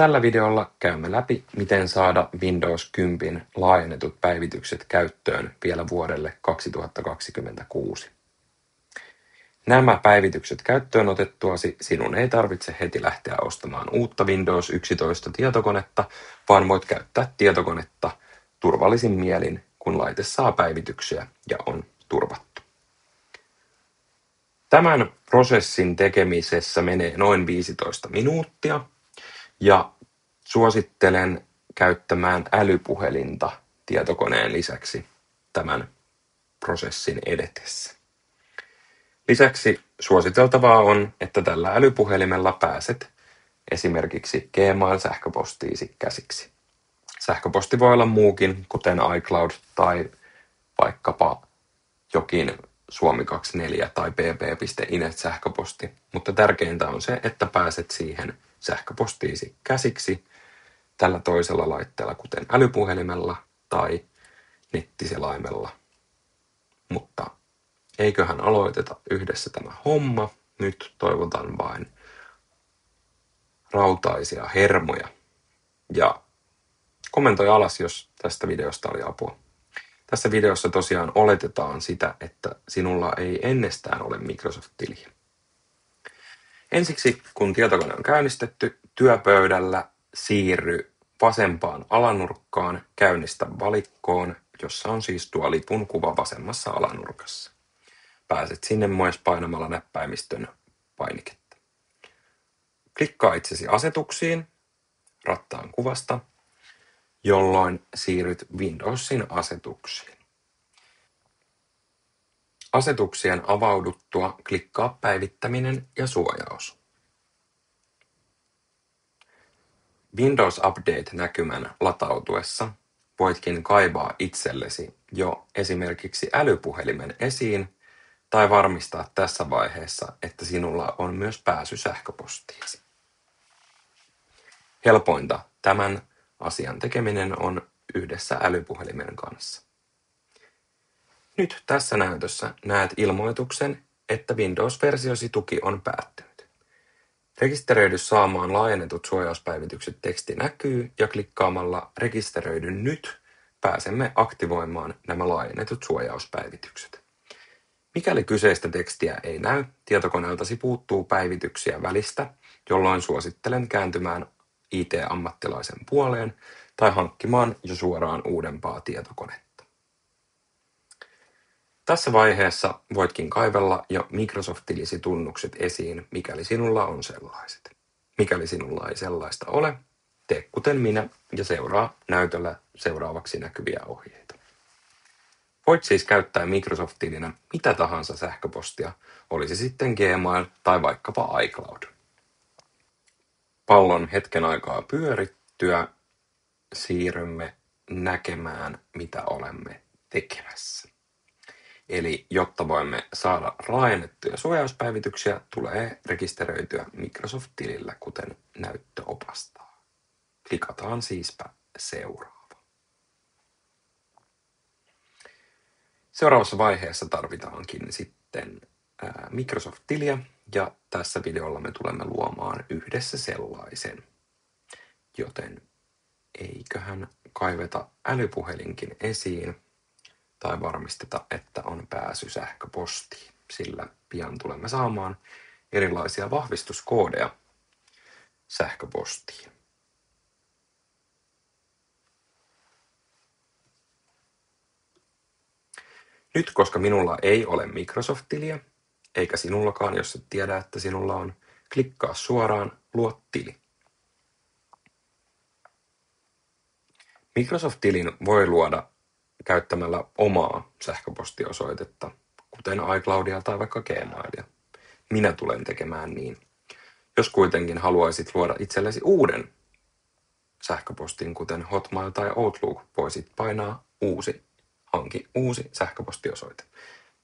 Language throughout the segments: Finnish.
Tällä videolla käymme läpi, miten saada Windows 10 laajennetut päivitykset käyttöön vielä vuodelle 2026. Nämä päivitykset käyttöön otettuasi sinun ei tarvitse heti lähteä ostamaan uutta Windows 11 tietokonetta, vaan voit käyttää tietokonetta turvallisin mielin, kun laite saa päivityksiä ja on turvattu. Tämän prosessin tekemisessä menee noin 15 minuuttia ja suosittelen käyttämään älypuhelinta tietokoneen lisäksi tämän prosessin edetessä. Lisäksi suositeltavaa on, että tällä älypuhelimella pääset esimerkiksi Gmail-sähköpostiisi käsiksi. Sähköposti voi olla muukin, kuten iCloud tai vaikkapa jokin Suomi24 tai pp.inet-sähköposti, mutta tärkeintä on se, että pääset siihen sähköpostiisi käsiksi tällä toisella laitteella, kuten älypuhelimella tai nettiselaimella. Mutta eiköhän aloiteta yhdessä tämä homma. Nyt toivotan vain rautaisia hermoja ja kommentoi alas, jos tästä videosta oli apua. Tässä videossa tosiaan oletetaan sitä, että sinulla ei ennestään ole Microsoft-tiliä. Ensiksi, kun tietokone on käynnistetty, työpöydällä siirry vasempaan alanurkkaan, käynnistä valikkoon, jossa on siis tuo lipun kuva vasemmassa alanurkassa. Pääset sinne myös painamalla näppäimistön painiketta. Klikkaa itsesi asetuksiin rattaan kuvasta, jolloin siirryt Windowsin asetuksiin. Asetuksien avauduttua klikkaa päivittäminen ja suojaus. Windows Update-näkymän latautuessa voitkin kaivaa itsellesi jo esimerkiksi älypuhelimen esiin tai varmistaa tässä vaiheessa, että sinulla on myös pääsy sähköpostiisi. Helpointa tämän asian tekeminen on yhdessä älypuhelimen kanssa. Nyt tässä näytössä näet ilmoituksen, että Windows-versiosi tuki on päättynyt. Rekisteröidy saamaan laajennetut suojauspäivitykset teksti näkyy ja klikkaamalla rekisteröidy nyt pääsemme aktivoimaan nämä laajennetut suojauspäivitykset. Mikäli kyseistä tekstiä ei näy, tietokoneeltasi puuttuu päivityksiä välistä, jolloin suosittelen kääntymään IT-ammattilaisen puoleen tai hankkimaan jo suoraan uudempaa tietokonetta. Tässä vaiheessa voitkin kaivella jo Microsoft-tilisi tunnukset esiin, mikäli sinulla on sellaiset. Mikäli sinulla ei sellaista ole, tee kuten minä ja seuraa näytöllä seuraavaksi näkyviä ohjeita. Voit siis käyttää Microsoft-tilinä mitä tahansa sähköpostia, olisi sitten Gmail tai vaikkapa iCloud. Pallon hetken aikaa pyörittyä siirrymme näkemään, mitä olemme tekemässä. Eli jotta voimme saada laajennettuja suojauspäivityksiä, tulee rekisteröityä Microsoft-tilillä, kuten näyttö opastaa. Klikataan siispä seuraava. Seuraavassa vaiheessa tarvitaankin sitten Microsoft-tiliä, ja tässä videolla me tulemme luomaan yhdessä sellaisen. Joten eiköhän kaiveta älypuhelinkin esiin tai varmisteta, että on pääsy sähköpostiin, sillä pian tulemme saamaan erilaisia vahvistuskoodeja sähköpostiin. Nyt, koska minulla ei ole Microsoft-tiliä, eikä sinullakaan, jos et tiedä, että sinulla on, klikkaa suoraan Luo tili. Microsoft-tilin voi luoda käyttämällä omaa sähköpostiosoitetta, kuten iCloudia tai vaikka Gmailia. Minä tulen tekemään niin. Jos kuitenkin haluaisit luoda itsellesi uuden sähköpostin, kuten Hotmail tai Outlook, voisit painaa hanki uusi sähköpostiosoite.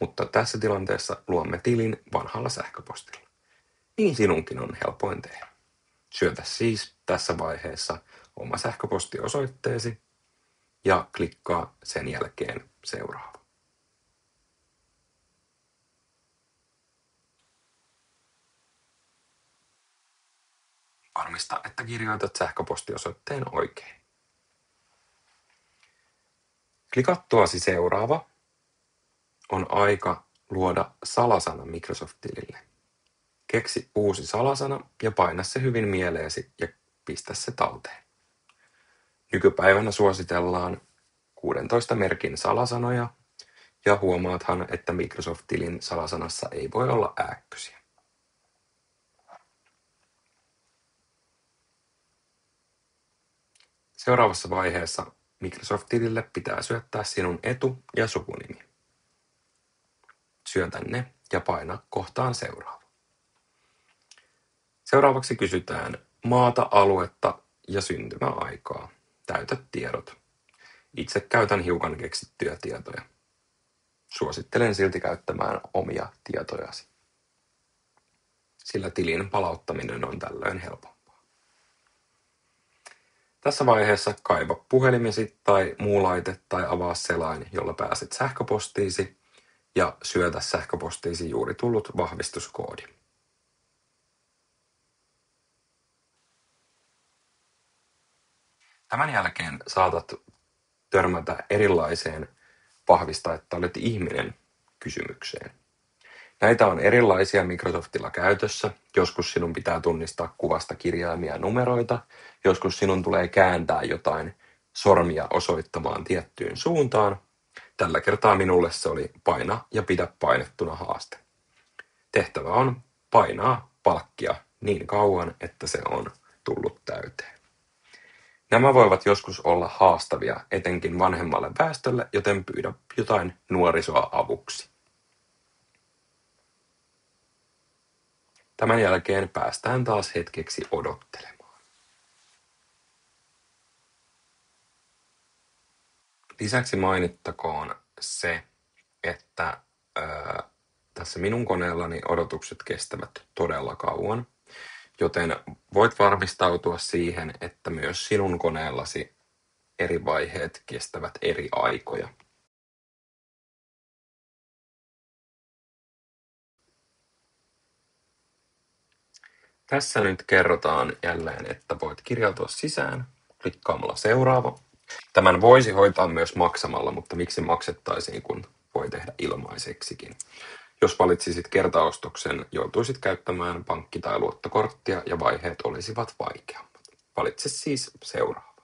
Mutta tässä tilanteessa luomme tilin vanhalla sähköpostilla. Niin sinunkin on helpoin tehdä. Syötä siis tässä vaiheessa oma sähköpostiosoitteesi ja klikkaa sen jälkeen seuraava. Varmista, että kirjoitat sähköpostiosoitteen oikein. Klikattuasi seuraava on aika luoda salasana Microsoft-tilille. Keksi uusi salasana ja paina se hyvin mieleesi ja pistä se talteen. Nykypäivänä suositellaan 16 merkin salasanoja ja huomaathan, että Microsoft-tilin salasanassa ei voi olla ääkkösiä. Seuraavassa vaiheessa Microsoft-tilille pitää syöttää sinun etu- ja sukunimi. Syötä ne ja paina kohtaan seuraava. Seuraavaksi kysytään maata, aluetta ja syntymäaikaa. Täytä tiedot. Itse käytän hiukan keksittyjä tietoja. Suosittelen silti käyttämään omia tietojasi, sillä tilin palauttaminen on tällöin helpompaa. Tässä vaiheessa kaiva puhelimesi tai muu laite tai avaa selain, jolla pääset sähköpostiisi ja syötä sähköpostiisi juuri tullut vahvistuskoodi. Tämän jälkeen saatat törmätä erilaiseen vahvista, että olet ihminen kysymykseen. Näitä on erilaisia Microsoftilla käytössä. Joskus sinun pitää tunnistaa kuvasta kirjaimia ja numeroita. Joskus sinun tulee kääntää jotain sormia osoittamaan tiettyyn suuntaan. Tällä kertaa minulle se oli paina ja pidä painettuna haaste. Tehtävä on painaa palkkia niin kauan, että se on tullut täyteen. Nämä voivat joskus olla haastavia etenkin vanhemmalle väestölle, joten pyydä jotain nuorisoa avuksi. Tämän jälkeen päästään taas hetkeksi odottelemaan. Lisäksi mainittakoon se, että tässä minun koneellani odotukset kestävät todella kauan, joten voit varmistautua siihen, että myös sinun koneellasi eri vaiheet kestävät eri aikoja. Tässä nyt kerrotaan jälleen, että voit kirjautua sisään klikkaamalla seuraava. Tämän voisi hoitaa myös maksamalla, mutta miksi maksettaisiin, kun voi tehdä ilmaiseksikin. Jos valitsisit kertaostoksen, joutuisit käyttämään pankki- tai luottokorttia ja vaiheet olisivat vaikeammat. Valitse siis seuraava.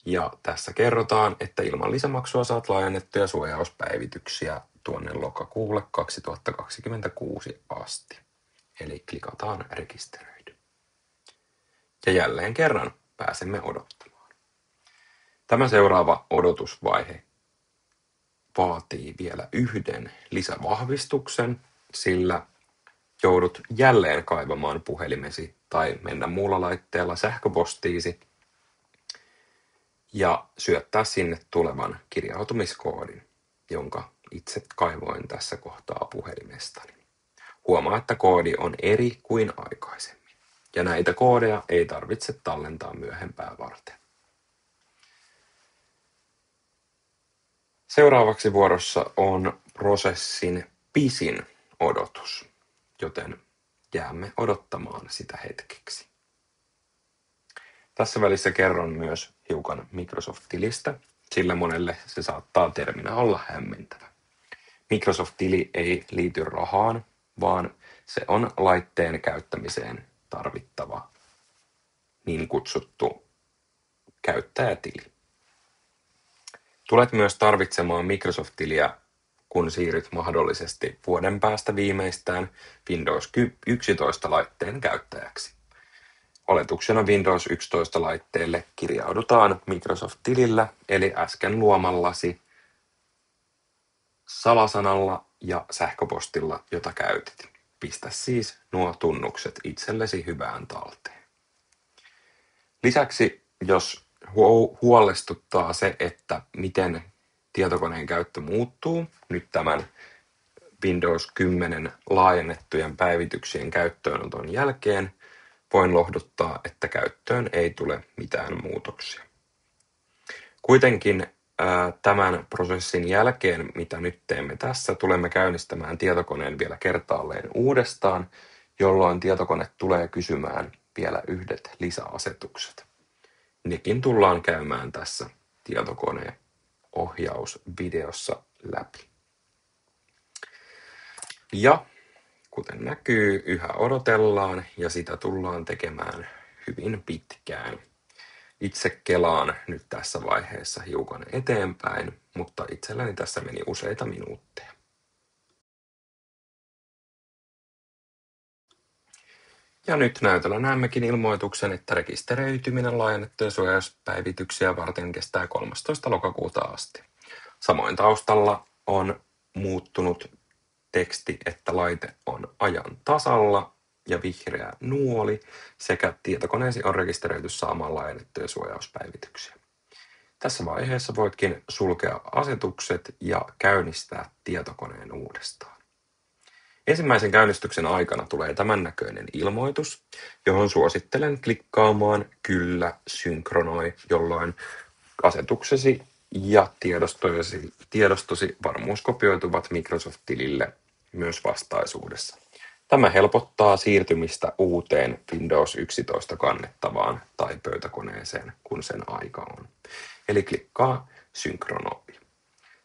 Ja tässä kerrotaan, että ilman lisämaksua saat laajennettuja suojauspäivityksiä tuonne lokakuulle 2026 asti. Eli klikataan rekisteröidy. Ja jälleen kerran pääsemme odottamaan. Tämä seuraava odotusvaihe vaatii vielä yhden lisävahvistuksen, sillä joudut jälleen kaivamaan puhelimesi tai mennä muulla laitteella sähköpostiisi ja syöttää sinne tulevan kirjautumiskoodin, jonka itse kaivoin tässä kohtaa puhelimestani. Huomaa, että koodi on eri kuin aikaisemmin, ja näitä koodeja ei tarvitse tallentaa myöhempää varten. Seuraavaksi vuorossa on prosessin pisin odotus, joten jäämme odottamaan sitä hetkeksi. Tässä välissä kerron myös hiukan Microsoft-tilistä, sillä monelle se saattaa terminä olla hämmentävä. Microsoft-tili ei liity rahaan, vaan se on laitteen käyttämiseen tarvittava niin kutsuttu käyttäjätili. Tulet myös tarvitsemaan Microsoft-tiliä, kun siirryt mahdollisesti vuoden päästä viimeistään Windows 11 laitteen käyttäjäksi. Oletuksena Windows 11 laitteelle kirjaudutaan Microsoft-tilillä, eli äsken luomallasi salasanalla ja sähköpostilla, jota käytit. Pistä siis nuo tunnukset itsellesi hyvään talteen. Lisäksi, jos huolestuttaa se, että miten tietokoneen käyttö muuttuu nyt tämän Windows 10 laajennettujen päivityksien käyttöönoton jälkeen, voin lohduttaa, että käyttöön ei tule mitään muutoksia. Kuitenkin tämän prosessin jälkeen, mitä nyt teemme tässä, tulemme käynnistämään tietokoneen vielä kertaalleen uudestaan, jolloin tietokone tulee kysymään vielä yhdet lisäasetukset. Nekin tullaan käymään tässä tietokoneen ohjausvideossa läpi. Ja kuten näkyy, yhä odotellaan ja sitä tullaan tekemään hyvin pitkään. Itse kelaan nyt tässä vaiheessa hiukan eteenpäin, mutta itselläni tässä meni useita minuutteja. Ja nyt näytöllä näemmekin ilmoituksen, että rekisteröityminen laajennettuja suojauspäivityksiä varten kestää 13. lokakuuta asti. Samoin taustalla on muuttunut teksti, että laite on ajan tasalla ja vihreä nuoli sekä tietokoneesi on rekisteröity saamaan laajennettuja suojauspäivityksiä. Tässä vaiheessa voitkin sulkea asetukset ja käynnistää tietokoneen uudestaan. Ensimmäisen käynnistyksen aikana tulee tämän näköinen ilmoitus, johon suosittelen klikkaamaan Kyllä synkronoi, jolloin asetuksesi ja tiedostosi varmuuskopioituvat Microsoft-tilille myös vastaisuudessa. Tämä helpottaa siirtymistä uuteen Windows 11 kannettavaan tai pöytäkoneeseen, kun sen aika on. Eli klikkaa Synkronoi.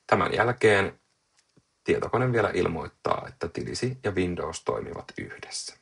Tämän jälkeen tietokone vielä ilmoittaa, että tilisi ja Windows toimivat yhdessä.